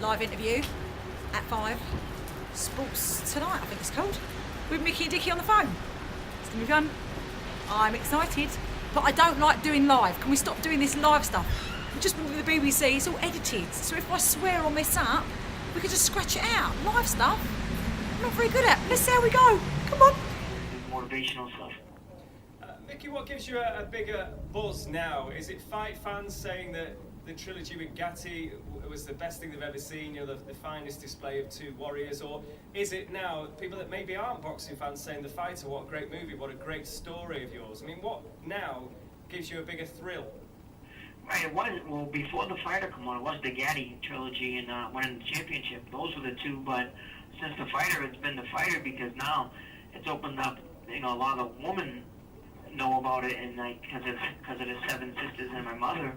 live interview at 5. Sports Tonight, I think it's called, with Micky and Dicky on the phone. It's going to be fun. I'm excited, but I don't like doing live. Can we stop doing this live stuff? Just with the BBC, it's all edited. So if I swear or mess up, we could just scratch it out. Live stuff, I'm not very good at. Let's see how we go. Come on. Motivational stuff. Micky, what gives you a bigger buzz now? Is it fight fans saying that the trilogy with Gatti was the best thing they've ever seen, you know, the finest display of two warriors? Or is it now people that maybe aren't boxing fans saying The Fighter, what a great movie, what a great story of yours? I mean, what now gives you a bigger thrill? Right, it was, well, before The Fighter come on, it was the Gatti trilogy and winning the championship. Those were the two, but since The Fighter, it's been The Fighter because now it's opened up, you know, a lot of women know about it, and like, because of the seven sisters and my mother,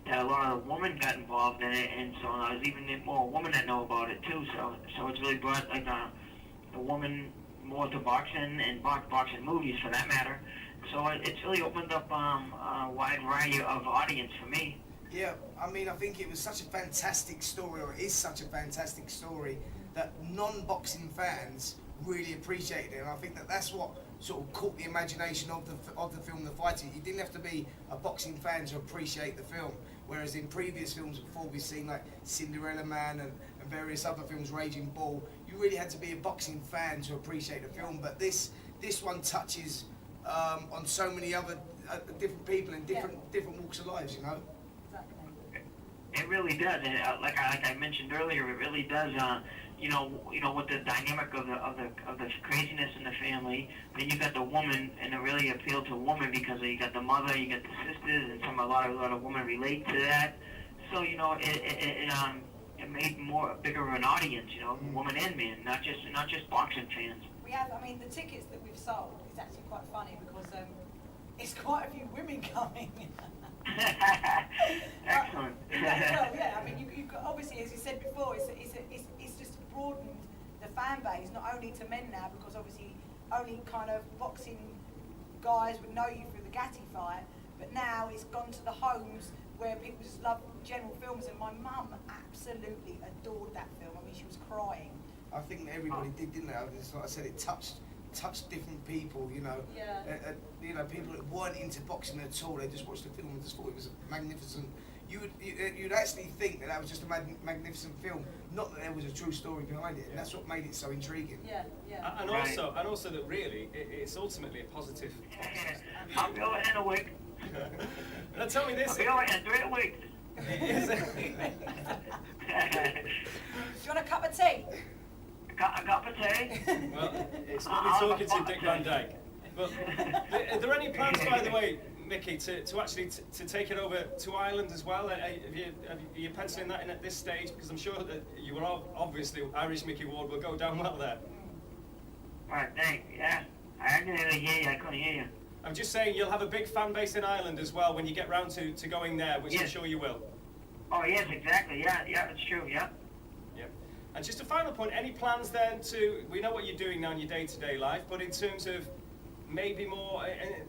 that a lot of women got involved in it, and so there's even more women that know about it too. So it's really brought like the woman more to boxing and boxing movies for that matter. So it's really opened up a wide variety of audience for me. Yeah, I mean, I think it was such a fantastic story, or it is such a fantastic story, that non-boxing fans really appreciated it, and I think that that's what sort of caught the imagination of the film The Fighter. You didn't have to be a boxing fan to appreciate the film, whereas in previous films before we've seen like Cinderella Man and various other films, Raging Bull, you really had to be a boxing fan to appreciate the film. But this one touches on so many other different people in different walks of lives, you know. It really does, and like I mentioned earlier, it really does. You know, with the dynamic of the craziness in the family, then you got the woman, and it really appealed to a woman because you got the mother, you got the sisters, and a lot of women relate to that. So you know, it made bigger of an audience, you know, women and men, not just boxing fans. We have, I mean, the tickets that we've sold is actually quite funny because it's quite a few women coming. Excellent. Yeah, I mean, you've got, obviously, as you said before, it's just broadened the fan base, not only to men now, because obviously only kind of boxing guys would know you through the Gatti fight, but now it's gone to the homes where people just love general films, and my mum absolutely adored that film. I mean, she was crying. I think that everybody did, didn't they? It's like I said, it touched different people, you know. Yeah. You know, people that weren't into boxing at all, they just watched the film and just thought it was magnificent. You'd actually think that was just a magnificent film, not that there was a true story behind it, and that's what made it so intriguing. Yeah, yeah. And also that really, it's ultimately a positive. I'll go in a week. Now tell me this. I'll go in 3 weeks. Is it? Do you want a cup of tea? A cup of tea. Well, it's lovely talking to Dick Van Dyke. But are there any plans, by the way, Micky, to actually to take it over to Ireland as well? Are you penciling that in at this stage? Because I'm sure that you were obviously Irish Micky Ward will go down well there. All right, thanks. Yeah, I didn't really hear you. I couldn't hear you. I'm just saying you'll have a big fan base in Ireland as well when you get round to going there, which I'm sure you will. Oh yes, exactly. Yeah, it's true. Yeah. And just a final point, any plans then we know what you're doing now in your day-to-day life, but in terms of maybe more,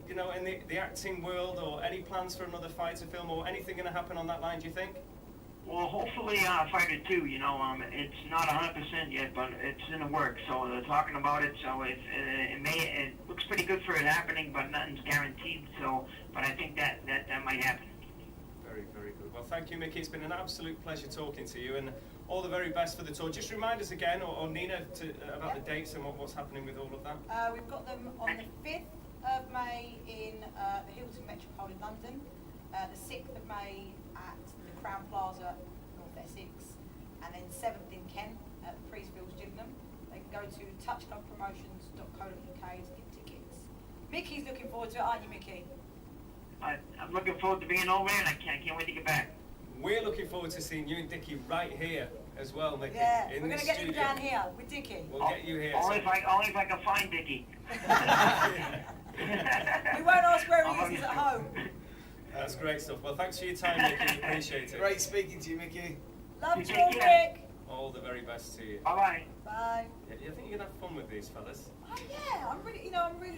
you know, in the acting world, or any plans for another fighter film, or anything going to happen on that line, do you think? Well, hopefully Fighter 2, you know, it's not 100% yet, but it's in the works, so they're talking about it, so it looks pretty good for it happening, but nothing's guaranteed, so, but I think that might happen. Very, very good. Well, thank you, Micky. It's been an absolute pleasure talking to you, and all the very best for the tour. Just remind us again, or Nina, about the dates and what's happening with all of that. We've got them on the 5th of May in the Hilton Metropole in London, the 6th of May at the Crown Plaza, North Essex, and then 7th in Kent at the Priestfields Gymnasium. They can go to touchclubpromotions.co.uk to get tickets. Micky's looking forward to it, aren't you, Micky? I'm looking forward to being over there, and I can't wait to get back. We're looking forward to seeing you and Dicky right here as well, Micky. Yeah, in we're going to get you down here with Dicky. We'll get you here. Only if I can find Dicky. We won't ask where he is, he's at home. That's great stuff. Well, thanks for your time, Micky. Appreciate it. Great speaking to you, Micky. Love you, Dick. All the very best to you. Bye-bye. Bye. Yeah, I think you're going to have fun with these fellas. Oh yeah, I'm really